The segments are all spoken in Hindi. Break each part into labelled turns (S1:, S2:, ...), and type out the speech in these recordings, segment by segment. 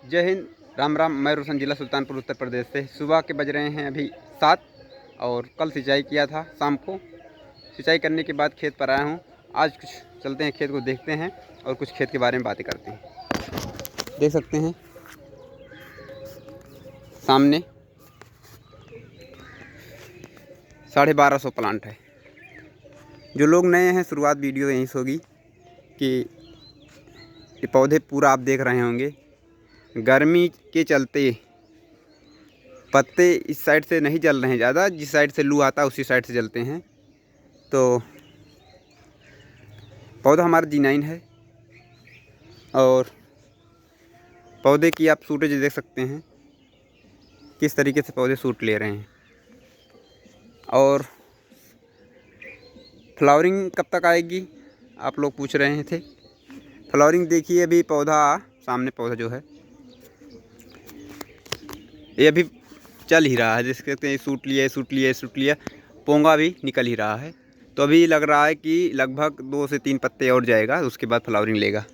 S1: जय हिंद, राम राम। मैं रोशन, जिला सुल्तानपुर, उत्तर प्रदेश से। सुबह के बज रहे हैं अभी 7 और कल सिंचाई किया था शाम को। सिंचाई करने के बाद खेत पर आया हूँ। आज कुछ चलते हैं खेत को देखते हैं और कुछ खेत के बारे में बातें करते हैं। देख सकते हैं सामने 1250 प्लांट है। जो लोग नए हैं, शुरुआत वीडियो यहीं से होगी कि ये पौधे पूरा आप देख रहे होंगे। गर्मी के चलते पत्ते इस साइड से नहीं जल रहे हैं ज़्यादा, जिस साइड से लू आता है उसी साइड से जलते हैं। तो पौधा हमारा G9 है और पौधे की आप शूटेज देख सकते हैं किस तरीके से पौधे शूट ले रहे हैं। और फ्लावरिंग कब तक आएगी आप लोग पूछ रहे थे। फ्लावरिंग देखिए, अभी पौधा सामने पौधा जो है ये अभी चल ही रहा है। जिस कहते हैं सूट लिया, पोंगा भी निकल ही रहा है। तो अभी लग रहा है कि लगभग 2 से 3 पत्ते और जाएगा, उसके बाद फ्लावरिंग लेगा।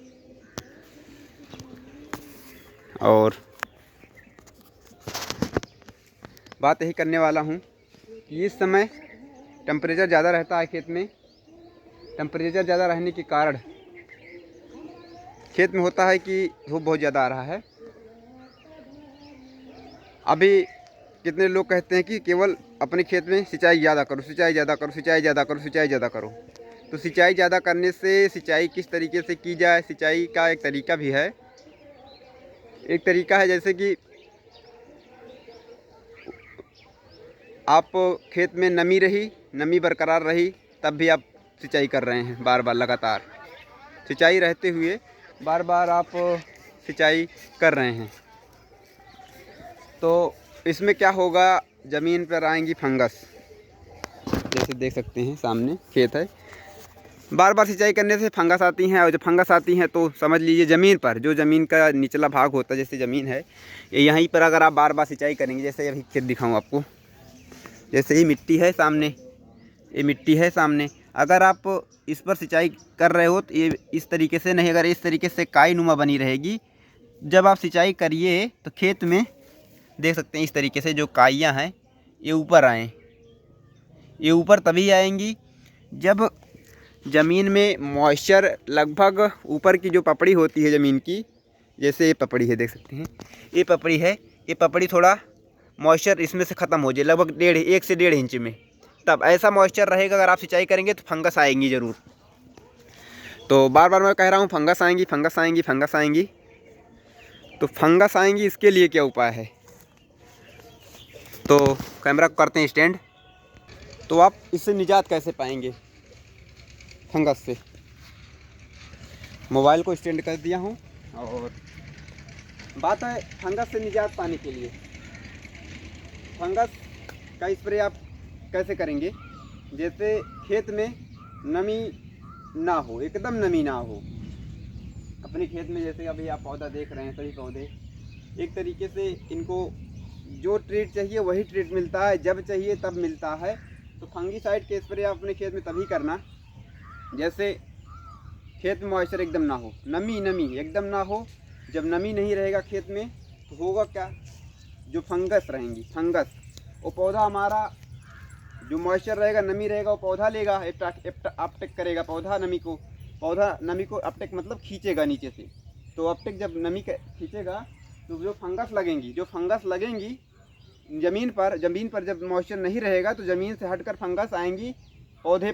S1: और बात यही करने वाला हूँ कि इस समय टेम्परेचर ज़्यादा रहता है खेत में। टेम्परेचर ज़्यादा रहने के कारण खेत में होता है कि धूप बहुत ज़्यादा आ रहा है। अभी कितने लोग कहते हैं कि केवल अपने खेत में सिंचाई ज़्यादा करो, सिंचाई ज़्यादा करो, सिंचाई ज़्यादा करो, सिंचाई ज़्यादा करो। तो सिंचाई ज़्यादा करने से सिंचाई किस तरीके से की जाए, सिंचाई का एक तरीका भी है। एक तरीका है जैसे कि आप खेत में नमी बरकरार रही तब भी आप सिंचाई कर रहे हैं बार बार लगातार। सिंचाई रहते हुए बार बार आप सिंचाई कर रहे हैं तो इसमें क्या होगा, ज़मीन पर आएंगी फंगस। जैसे देख सकते हैं सामने खेत है। बार बार सिंचाई करने से फंगस आती हैं और जब फंगस आती हैं तो समझ लीजिए ज़मीन पर, जो ज़मीन का निचला भाग होता है, जैसे ज़मीन है यहीं पर अगर आप बार बार सिंचाई करेंगे, जैसे अभी खेत दिखाऊं आपको, जैसे ही मिट्टी है सामने, ये मिट्टी है सामने, अगर आप इस पर सिंचाई कर रहे हो तो ये इस तरीके से नहीं, अगर इस तरीके से काई नुमा बनी रहेगी। जब आप सिंचाई करिए तो खेत में देख सकते हैं इस तरीके से जो काइयाँ हैं ये ऊपर आएँ। ये ऊपर तभी आएंगी जब ज़मीन में मॉइस्चर लगभग ऊपर की जो पपड़ी होती है ज़मीन की, जैसे ये पपड़ी है देख सकते हैं, ये पपड़ी है, ये पपड़ी थोड़ा मॉइस्चर इसमें से ख़त्म हो जाए लगभग 1 से 1.5 इंच में, तब ऐसा मॉइस्चर रहेगा। अगर आप सिंचाई करेंगे तो फंगस आएंगी ज़रूर। तो बार बार मैं कह रहा हूँ फंगस आएंगी, फंगस आएंगी, फंगस आएंगी। तो फंगस आएंगी, इसके लिए क्या उपाय है। तो कैमरा करते हैं स्टैंड। तो आप इससे निजात कैसे पाएंगे फंगस से। मोबाइल को स्टैंड कर दिया हूँ और बात है फंगस से निजात पाने के लिए। फंगस का स्प्रे आप कैसे करेंगे। जैसे खेत में नमी ना हो, एकदम नमी ना हो अपने खेत में। जैसे अभी आप पौधा देख रहे हैं, सभी पौधे एक तरीके से, इनको जो ट्रीट चाहिए वही ट्रीट मिलता है, जब चाहिए तब मिलता है। तो फंगीसाइड के स्प्रे आप अपने खेत में तभी करना जैसे खेत में मॉइस्चर एकदम ना हो, नमी एकदम ना हो। जब नमी नहीं रहेगा खेत में तो होगा क्या, जो फंगस रहेंगी, फंगस वो पौधा हमारा, जो मॉइस्चर रहेगा, नमी रहेगा, वो पौधा लेगा, अपटेक करेगा पौधा नमी को अपटेक मतलब खींचेगा नीचे से। तो अपटेक जब नमी खींचेगा तो जो फंगस लगेंगी ज़मीन पर जब मॉइस्चर नहीं रहेगा तो ज़मीन से हटकर फंगस आएंगी पौधे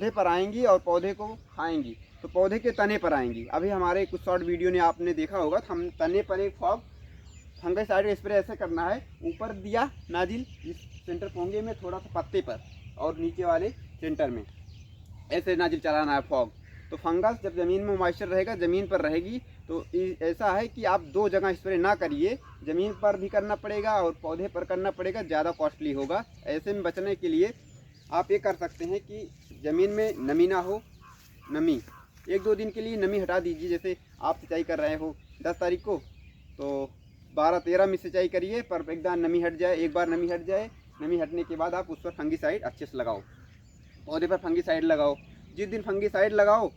S1: पर आएंगी और पौधे को खाएंगी। तो पौधे के तने पर आएंगी। अभी हमारे कुछ शॉर्ट वीडियो ने आपने देखा होगा, तो हम तने पर एक फंगीसाइड स्प्रे ऐसे करना है, ऊपर दिया नाजिल इस सेंटर पोंगे में, थोड़ा सा पत्ते पर और नीचे वाले सेंटर में ऐसे नाजिल चलाना है फॉग। तो फंगस जब ज़मीन में मॉइस्चर रहेगा, ज़मीन पर रहेगी, तो ऐसा है कि आप 2 जगह स्प्रे ना करिए, ज़मीन पर भी करना पड़ेगा और पौधे पर करना पड़ेगा, ज़्यादा कॉस्टली होगा। ऐसे में बचने के लिए आप ये कर सकते हैं कि ज़मीन में नमी ना हो, नमी 1-2 दिन के लिए नमी हटा दीजिए। जैसे आप सिंचाई कर रहे हो 10 तारीख को, तो 12-13 में सिंचाई करिए, पर एकदम नमी हट जाए। एक बार नमी हट जाए, नमी हटने के बाद आप उस पर फंगीसाइड अच्छे से लगाओ, पौधे पर फंगीसाइड लगाओ। जिस दिन फंगीसाइड लगाओ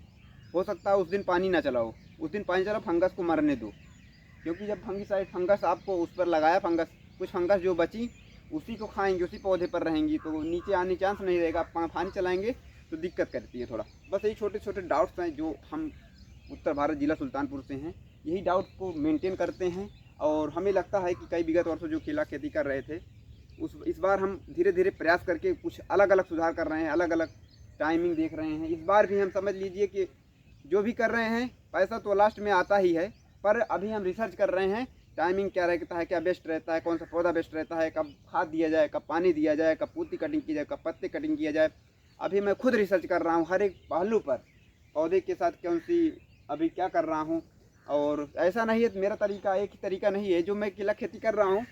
S1: हो सकता है उस दिन पानी ना चलाओ, उस दिन पानी चलाओ, फंगस को मरने दो। क्योंकि जब फंगस आपको उस पर लगाया, कुछ फंगस जो बची उसी को खाएंगी, उसी पौधे पर रहेंगी, तो नीचे आने चांस नहीं रहेगा। आप पानी चलाएंगे तो दिक्कत करती है थोड़ा। बस यही छोटे छोटे डाउट्स हैं जो हम उत्तर भारत जिला सुल्तानपुर से हैं, यही डाउट्स को मेंटेन करते हैं। और हमें लगता है कि कई विगत वर्षों जो केला खेती कर रहे थे इस बार हम धीरे धीरे प्रयास करके कुछ अलग अलग सुधार कर रहे हैं, अलग अलग टाइमिंग देख रहे हैं। इस बार भी हम समझ लीजिए कि जो भी कर रहे हैं पैसा तो लास्ट में आता ही है, पर अभी हम रिसर्च कर रहे हैं टाइमिंग क्या रहता है, क्या बेस्ट रहता है, कौन सा पौधा बेस्ट रहता है, कब खाद दिया जाए, कब पानी दिया जाए, कब पूती कटिंग की जाए, कब पत्ते कटिंग किया जाए। अभी मैं खुद रिसर्च कर रहा हूँ हर एक पहलू पर, पौधे के साथ कौन सी अभी क्या कर रहा हूँ। और ऐसा नहीं है मेरा तरीका एक ही तरीका नहीं है जो मैं केला खेती कर रहा हूँ,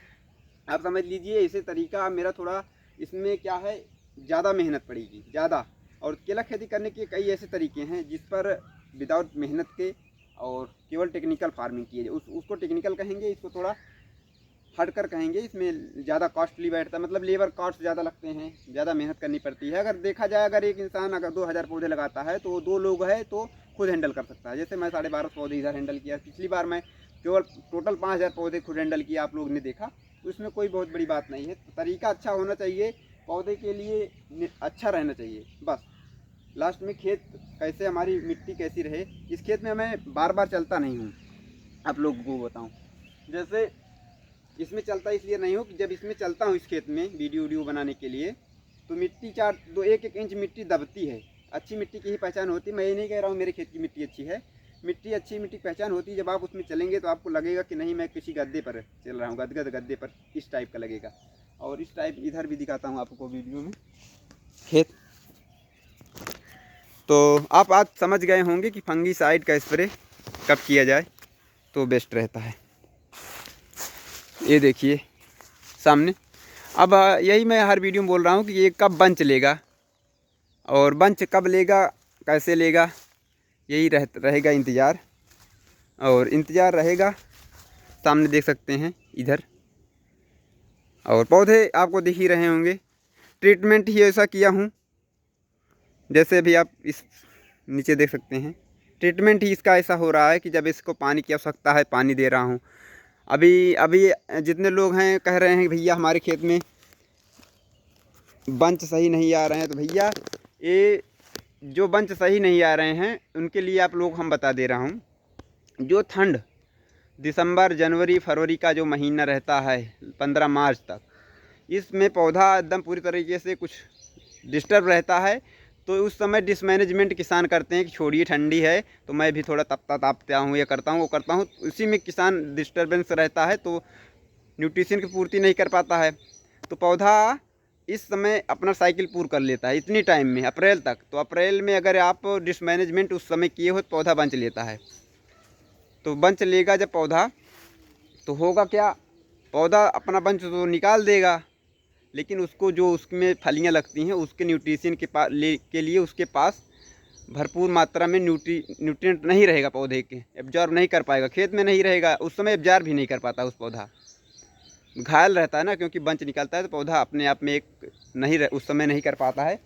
S1: आप समझ लीजिए इसे तरीका मेरा थोड़ा, इसमें क्या है ज़्यादा मेहनत पड़ेगी ज़्यादा। और केला खेती करने के कई ऐसे तरीके हैं जिस पर विदाउट मेहनत के और केवल टेक्निकल फार्मिंग की है, उसको टेक्निकल कहेंगे, इसको थोड़ा हटकर कहेंगे। इसमें ज़्यादा कॉस्टली बैठता है, मतलब लेबर कॉस्ट ज़्यादा लगते हैं, ज़्यादा मेहनत करनी पड़ती है। अगर देखा जाए अगर एक इंसान अगर 2000 पौधे लगाता है तो 2 लोग हैं तो खुद हैंडल कर सकता है। जैसे मैं 12.5 पौधे इधर हैंडल किया, पिछली बार मैं केवल टोटल 5000 पौधे खुद हैंडल किया, आप लोग ने देखा। तो इसमें कोई बहुत बड़ी बात नहीं है, तरीका अच्छा होना चाहिए, पौधे के लिए अच्छा रहना चाहिए बस। लास्ट में खेत कैसे, हमारी मिट्टी कैसी रहे, इस खेत में मैं बार बार चलता नहीं हूँ, आप लोगों को बताऊँ। जैसे इसमें चलता इसलिए नहीं हूँ कि जब इसमें चलता हूँ इस खेत में वीडियो बनाने के लिए तो मिट्टी 1-1 इंच मिट्टी दबती है। अच्छी मिट्टी की ही पहचान होती है। मैं ये नहीं कह रहा हूँ मेरे खेत की मिट्टी अच्छी है, अच्छी मिट्टी पहचान होती है। जब आप उसमें चलेंगे तो आपको लगेगा कि नहीं मैं किसी गद्दे पर चल रहा हूँ, गदगद गद्दे पर, इस टाइप का लगेगा। और इस टाइप इधर भी दिखाता हूँ आपको वीडियो में खेत। तो आप आज समझ गए होंगे कि फंगीसाइड का स्प्रे कब किया जाए तो बेस्ट रहता है। ये देखिए सामने, अब यही मैं हर वीडियो में बोल रहा हूँ कि ये कब बंच लेगा और बंच कब लेगा, कैसे लेगा, यही रहेगा इंतज़ार। और इंतज़ार रहेगा, सामने देख सकते हैं इधर, और पौधे आपको दिख ही रहे होंगे। ट्रीटमेंट ही ऐसा किया हूँ, जैसे अभी आप इस नीचे देख सकते हैं, ट्रीटमेंट ही इसका ऐसा हो रहा है कि जब इसको पानी की आवश्यकता है पानी दे रहा हूँ। अभी जितने लोग हैं कह रहे हैं भैया हमारे खेत में बंच सही नहीं आ रहे हैं, तो भैया ये जो बंच सही नहीं आ रहे हैं उनके लिए आप लोग हम बता दे रहा हूँ, जो ठंड दिसंबर जनवरी फरवरी का जो महीना रहता है 15 मार्च तक, इसमें पौधा एकदम पूरी तरीके से कुछ डिस्टर्ब रहता है। तो उस समय डिसमैनेजमेंट किसान करते हैं कि छोड़िए ठंडी है तो मैं भी थोड़ा तापता हूँ, ये करता हूँ वो करता हूँ, उसी में किसान डिस्टर्बेंस रहता है तो न्यूट्रिशन की पूर्ति नहीं कर पाता है। तो पौधा इस समय अपना साइकिल पूर्ण कर लेता है इतनी टाइम में, अप्रैल तक। तो अप्रैल में अगर आप डिसमैनेजमेंट उस समय किए हो तो पौधा बंच लेता है। तो बंच लेगा जब पौधा, तो होगा क्या, पौधा अपना बंच तो निकाल देगा, लेकिन उसको जो उसमें फलियां लगती हैं उसके न्यूट्रिशन के लिए उसके पास भरपूर मात्रा में न्यूट्रिएंट नहीं रहेगा, पौधे के एब्जॉर्ब नहीं कर पाएगा, खेत में नहीं रहेगा, उस समय एब्जॉर्ब भी नहीं कर पाता, उस पौधा घायल रहता है ना, क्योंकि बंच निकलता है तो पौधा अपने आप में एक उस समय नहीं कर पाता है।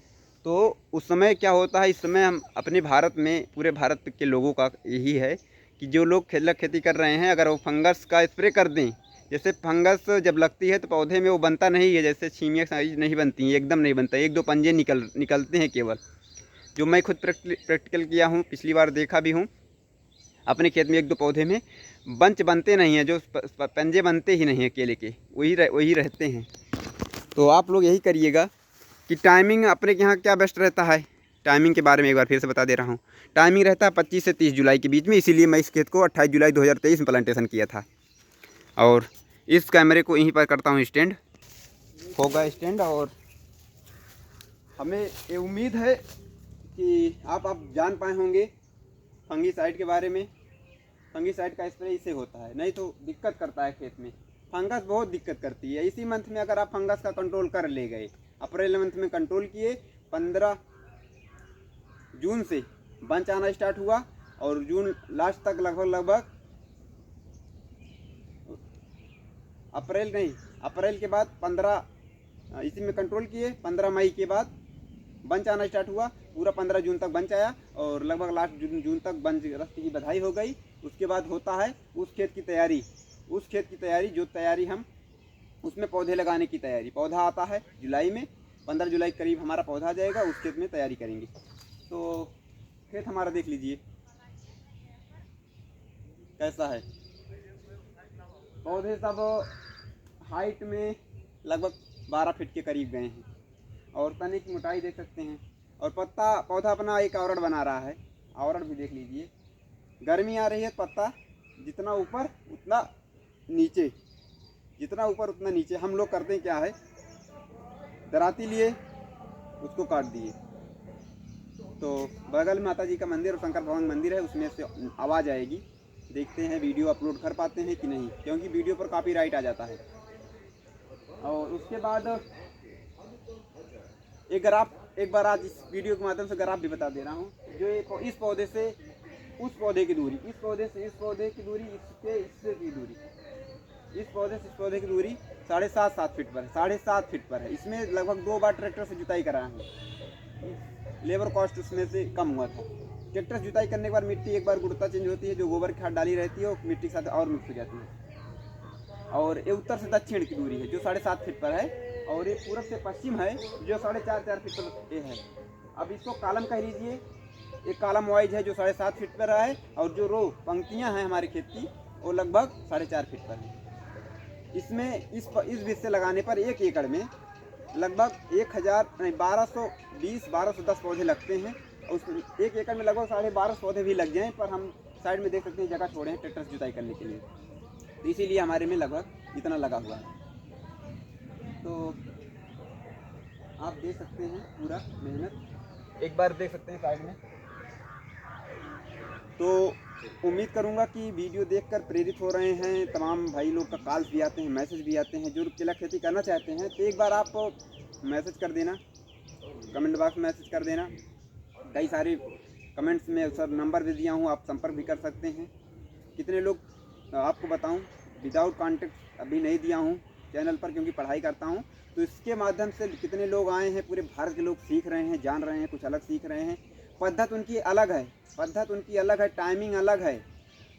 S1: तो उस समय क्या होता है, इस समय हम अपने भारत में, पूरे भारत के लोगों का यही है कि जो लोग खेती कर रहे हैं, अगर वो फंगस का स्प्रे कर दें, जैसे फंगस जब लगती है तो पौधे में वो बनता नहीं है, जैसे छीमियाँ साइज नहीं बनती हैं, एकदम नहीं बनता, 1-2 पंजे निकलते हैं केवल, जो मैं खुद प्रैक्टिकल किया हूँ, पिछली बार देखा भी हूँ अपने खेत में। 1-2 पौधे में बंच बनते नहीं हैं, जो पंजे बनते ही नहीं हैं केले के, वही रहते हैं। तो आप लोग यही करिएगा कि टाइमिंग अपने के यहाँ क्या बेस्ट रहता है। टाइमिंग के बारे में एक बार फिर से बता दे रहा हूँ, टाइमिंग रहता है 25 से 30 जुलाई के बीच में, इसीलिए मैं इस खेत को 28 जुलाई 2023 में प्लांटेशन किया था। और इस कैमरे को यहीं पर करता हूँ स्टैंड, होगा स्टैंड। और हमें ये उम्मीद है कि आप जान पाए होंगे फंगीसाइड के बारे में। फंगीसाइड का स्प्रे इससे होता है, नहीं तो दिक्कत करता है खेत में, फंगस बहुत दिक्कत करती है। इसी मंथ में अगर आप फंगस का कंट्रोल कर ले गए, अप्रैल मंथ में कंट्रोल किए, 15 जून से बंच आना स्टार्ट हुआ और जून लास्ट तक लगभग अप्रैल के बाद 15 इसी में कंट्रोल किए, 15 मई के बाद बंच आना स्टार्ट हुआ, पूरा 15 जून तक बंच आया और लगभग लास्ट जून तक बंच रस्त की बधाई हो गई। उसके बाद होता है उस खेत की तैयारी, जो तैयारी हम उसमें पौधे लगाने की तैयारी। पौधा आता है जुलाई में, 15 जुलाई करीब हमारा पौधा आ जाएगा, उस खेत में तैयारी करेंगे। तो खेत हमारा देख लीजिए कैसा है। पौधे सब हाइट में लगभग 12 फीट के करीब गए हैं और तने की मोटाई देख सकते हैं। और पौधा अपना एक आवरण बना रहा है, आवरण भी देख लीजिए। गर्मी आ रही है, पत्ता जितना ऊपर उतना नीचे, जितना ऊपर उतना नीचे। हम लोग करते हैं क्या है, दराती लिए उसको काट दिए। तो बगल में माता जी का मंदिर और शंकर भगवान मंदिर है, उसमें से आवाज़ आएगी। देखते हैं वीडियो अपलोड कर पाते हैं कि नहीं, क्योंकि वीडियो पर कॉपीराइट आ जाता है। और उसके बाद एक बार आज इस वीडियो के माध्यम से ग्राफ भी बता दे रहा हूँ। जो इस पौधे से उस पौधे की दूरी, इस पौधे से इस पौधे की दूरी, इससे की दूरी, इस पौधे से इस पौधे की दूरी 7.5 फीट पर है, 7.5 फीट पर है। इसमें लगभग 2 बार ट्रैक्टर से जुताई कराया हूँ। लेबर कॉस्ट उसमें से कम हुआ था। ट्रैक्टर से जुताई करने के बाद मिट्टी एक बार गुणवत्ता चेंज होती है, जो गोबर खाद डाली रहती है वो मिट्टी के साथ और मिक्स हो जाती है। और ये उत्तर से दक्षिण की दूरी है जो 7.5 फीट पर है, और ये पूरब से पश्चिम है जो 4.5 फीट पर है। अब इसको कॉलम कह लीजिए, एक कॉलम वाइज है जो 7.5 फीट पर है, और जो रो पंक्तियां हैं हमारे खेत की वो लगभग 4.5 फीट पर है। इसमें इस बीज से लगाने पर 1 एकड़ में लगभग 1210 पौधे लगते हैं। उस 1 एकड़ में लगभग 12.5 पौधे भी लग जाएँ, पर हम साइड में देख सकते हैं जगह छोड़े हैं ट्रैक्टर से जुताई करने के लिए, तो इसीलिए हमारे में लगभग इतना लगा हुआ है। तो आप देख सकते हैं पूरा मेहनत, एक बार देख सकते हैं साइड में। तो उम्मीद करूंगा कि वीडियो देखकर प्रेरित हो रहे हैं। तमाम भाई लोग का कॉल्स भी आते हैं, मैसेज भी आते हैं। जो केला खेती करना चाहते हैं तो एक बार आप मैसेज कर देना, कमेंट बॉक्स में मैसेज कर देना। कई सारे कमेंट्स में सर नंबर भी दिया हूँ, आप संपर्क भी कर सकते हैं। कितने लोग आपको बताऊं, विदाउट कॉन्टेक्ट अभी नहीं दिया हूं चैनल पर, क्योंकि पढ़ाई करता हूं। तो इसके माध्यम से कितने लोग आए हैं, पूरे भारत के लोग सीख रहे हैं, जान रहे हैं, कुछ अलग सीख रहे हैं। पद्धत उनकी अलग है, टाइमिंग अलग है।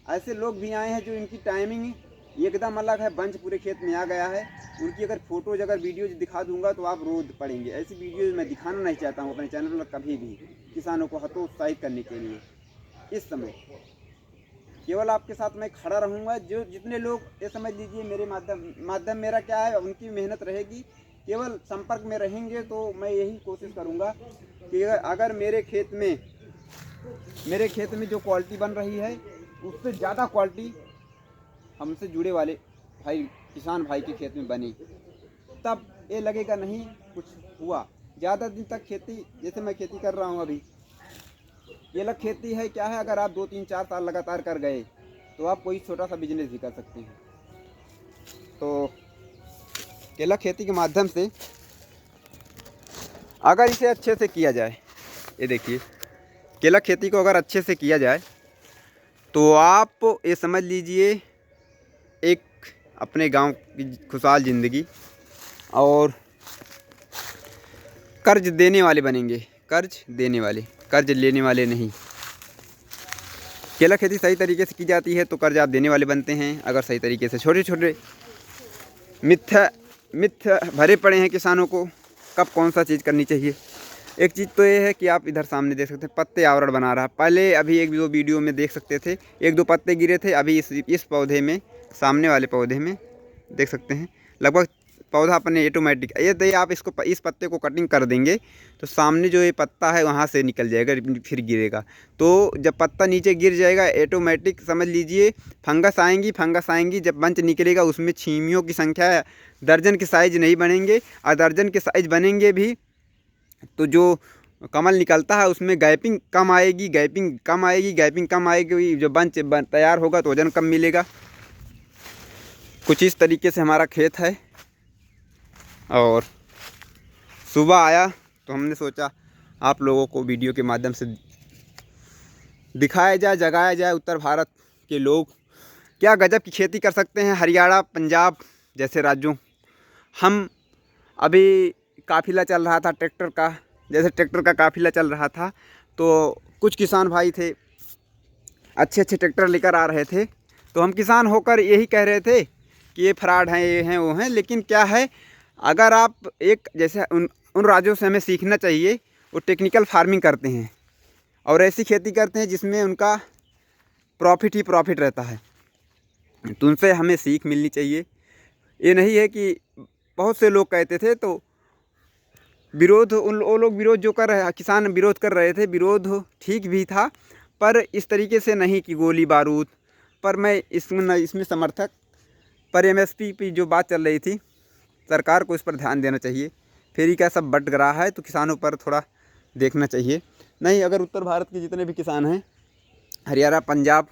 S1: ऐसे लोग भी आए हैं जो इनकी टाइमिंग एकदम अलग है, बंच पूरे खेत में आ गया है। उनकी अगर फोटोज अगर वीडियोज दिखा दूंगा तो आप रोज पढ़ेंगे। ऐसी वीडियोज मैं दिखाना नहीं चाहता हूँ अपने चैनल पर कभी भी, किसानों को हतोत्साहित करने के लिए। इस समय केवल आपके साथ मैं खड़ा रहूँगा। जो जितने लोग, ये समझ लीजिए मेरे माध्यम मेरा क्या है, उनकी मेहनत रहेगी। केवल संपर्क में रहेंगे तो मैं यही कोशिश करूँगा कि अगर मेरे खेत में जो क्वालिटी बन रही है उससे ज़्यादा क्वालिटी हमसे जुड़े वाले भाई, किसान भाई के खेत में बनी, तब ये लगेगा नहीं कुछ हुआ। ज़्यादा दिन तक खेती, जैसे मैं खेती कर रहा हूँ अभी, ये अलग खेती है। क्या है, अगर आप 2, 3, 4 साल लगातार कर गए तो आप कोई छोटा सा बिजनेस भी कर सकते हैं। तो केला खेती के माध्यम से अगर इसे अच्छे से किया जाए, ये देखिए केला खेती को अगर अच्छे से किया जाए तो आप ये समझ लीजिए एक अपने गांव की खुशहाल ज़िंदगी और कर्ज देने वाले बनेंगे। कर्ज लेने वाले नहीं। केला खेती सही तरीके से की जाती है तो कर्ज आप देने वाले बनते हैं। अगर सही तरीके से, छोटे छोटे मिथ भरे पड़े हैं किसानों को कब कौन सा चीज़ करनी चाहिए। एक चीज़ तो ये है कि आप इधर सामने देख सकते हैं पत्ते आवरण बना रहा है। पहले अभी 1-2 वीडियो में देख सकते थे 1-2 पत्ते गिरे थे। अभी इस पौधे में, सामने वाले पौधे में देख सकते हैं लगभग पौधा अपने ऑटोमेटिक, ये आप इस पत्ते को कटिंग कर देंगे तो सामने जो ये पत्ता है वहाँ से निकल जाएगा, फिर गिरेगा। तो जब पत्ता नीचे गिर जाएगा ऑटोमेटिक समझ लीजिए फंगस आएंगी। जब बंच निकलेगा उसमें छीमियों की संख्या दर्जन के साइज नहीं बनेंगे, और दर्जन के साइज बनेंगे भी तो जो कमल निकलता है उसमें गैपिंग कम आएगी। जो बंच तैयार होगा तो वजन कम मिलेगा। कुछ इस तरीके से हमारा खेत है। और सुबह आया तो हमने सोचा आप लोगों को वीडियो के माध्यम से दिखाया जाए, जगाया जाए। उत्तर भारत के लोग क्या गजब की खेती कर सकते हैं। हरियाणा, पंजाब जैसे राज्यों, हम अभी काफ़िला चल रहा था ट्रैक्टर का, काफ़िला चल रहा था तो कुछ किसान भाई थे अच्छे अच्छे ट्रैक्टर लेकर आ रहे थे, तो हम किसान होकर यही कह रहे थे कि ये फ्रॉड हैं, ये हैं, वो हैं। लेकिन क्या है, अगर आप एक जैसे उन राज्यों से हमें सीखना चाहिए, वो टेक्निकल फार्मिंग करते हैं और ऐसी खेती करते हैं जिसमें उनका प्रॉफिट ही प्रॉफिट रहता है। तो उनसे हमें सीख मिलनी चाहिए। ये नहीं है कि बहुत से लोग कहते थे तो विरोध, वो लोग विरोध जो कर रहे, किसान विरोध कर रहे थे, विरोध ठीक भी था, पर इस तरीके से नहीं कि गोली बारूद। पर मैं इसमें समर्थक, पर MSP की जो बात चल रही थी, सरकार को इस पर ध्यान देना चाहिए। फिर ही क्या सब बट रहा है, तो किसानों पर थोड़ा देखना चाहिए। नहीं, अगर उत्तर भारत के जितने भी किसान हैं, हरियाणा, पंजाब,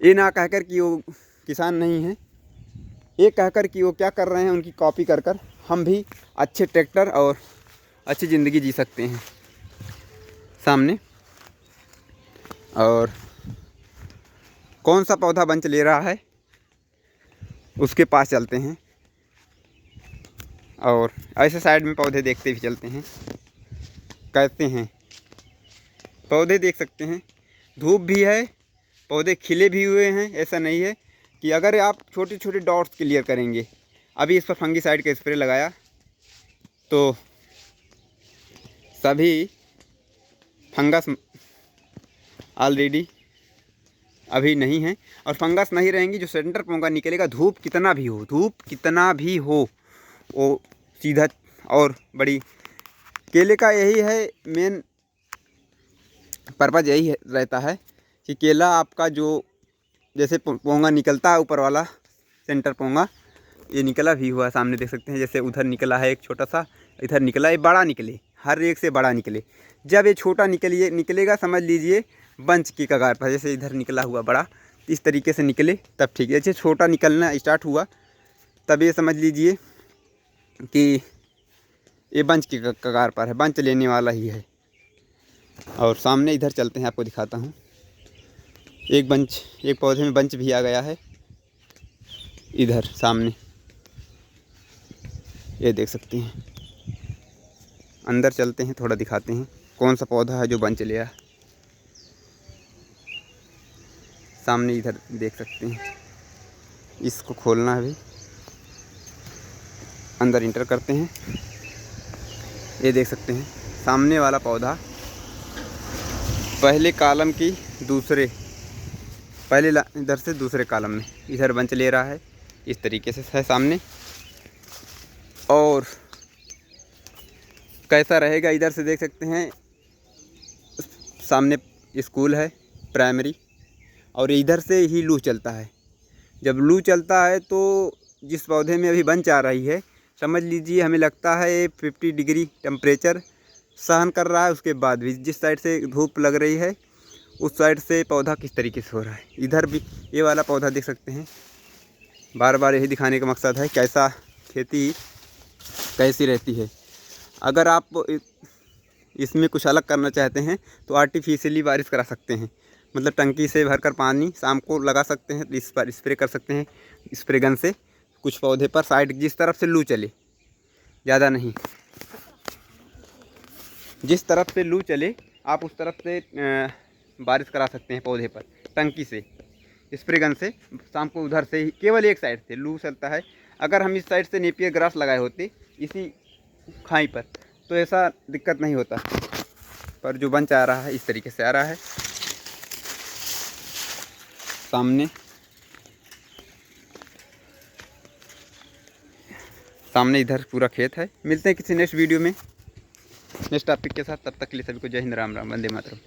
S1: ये ना कहकर कि वो किसान नहीं हैं, ये कहकर कि वो क्या कर रहे हैं, उनकी कॉपी कर कर हम भी अच्छे ट्रैक्टर और अच्छी ज़िंदगी जी सकते हैं। सामने और कौन सा पौधा बंच ले रहा है, उसके पास चलते हैं और ऐसे साइड में पौधे देखते भी चलते हैं। कहते हैं पौधे देख सकते हैं, धूप भी है, पौधे खिले भी हुए हैं। ऐसा नहीं है कि अगर आप छोटे छोटे डॉट्स क्लियर करेंगे। अभी इस पर फंगीसाइड का स्प्रे लगाया तो सभी फंगस ऑलरेडी अभी नहीं है, और फंगस नहीं रहेंगी। जो सेंटर पोंगा निकलेगा, धूप कितना भी हो, वो सीधा और बड़ी। केले का यही है मेन पर्पज़, यही रहता है कि केला आपका जो जैसे पोंगा निकलता है, ऊपर वाला सेंटर पोंगा, ये निकला भी हुआ सामने देख सकते हैं। जैसे उधर निकला है एक छोटा सा, इधर निकला, ये बड़ा निकले, हर एक से बड़ा निकले। जब ये छोटा निकलेगा, समझ लीजिए बंच की कगार पर, जैसे इधर निकला हुआ बड़ा, इस तरीके से निकले तब ठीक है। जैसे छोटा निकलना स्टार्ट हुआ, तब ये समझ लीजिए कि ये बंच की कगार पर है, बंच लेने वाला ही है। और सामने इधर चलते हैं, आपको दिखाता हूँ। एक पौधे में बंच भी आ गया है इधर सामने, ये देख सकते हैं। अंदर चलते हैं, थोड़ा दिखाते हैं कौन सा पौधा है जो बंच लिया। सामने इधर देख सकते हैं, इसको खोलना है, अभी अंदर इंटर करते हैं। ये देख सकते हैं सामने वाला पौधा पहले कॉलम की इधर से दूसरे कॉलम में इधर बंच ले रहा है, इस तरीके से है सामने। और कैसा रहेगा, इधर से देख सकते हैं, सामने स्कूल है प्राइमरी, और इधर से ही लू चलता है। जब लू चलता है तो जिस पौधे में अभी बंच आ रही है, समझ लीजिए हमें लगता है 50 डिग्री टेम्परेचर सहन कर रहा है। उसके बाद भी जिस साइड से धूप लग रही है, उस साइड से पौधा किस तरीके से हो रहा है। इधर भी ये वाला पौधा देख सकते हैं। बार बार यही दिखाने का मकसद है कैसा खेती कैसी रहती है। अगर आप इसमें कुछ अलग करना चाहते हैं तो आर्टिफिशियली बारिश करा सकते हैं, मतलब टंकी से भरकर पानी शाम को लगा सकते हैं, इस पर स्प्रे कर सकते हैं स्प्रे गन से कुछ पौधे पर, साइड जिस तरफ से लू चले, ज़्यादा नहीं, जिस तरफ से लू चले आप उस तरफ से बारिश करा सकते हैं पौधे पर टंकी से स्प्रे गन से। शाम को उधर से ही केवल एक साइड से लू चलता है। अगर हम इस साइड से नेपियर ग्रास लगाए होते इसी खाई पर, तो ऐसा दिक्कत नहीं होता। पर जो बंच आ रहा है इस तरीके से आ रहा है। सामने इधर पूरा खेत है। मिलते हैं किसी नेक्स्ट वीडियो में नेक्स्ट टॉपिक के साथ, तब तक के लिए सभी को जय हिंद, राम राम, वंदे मातरम।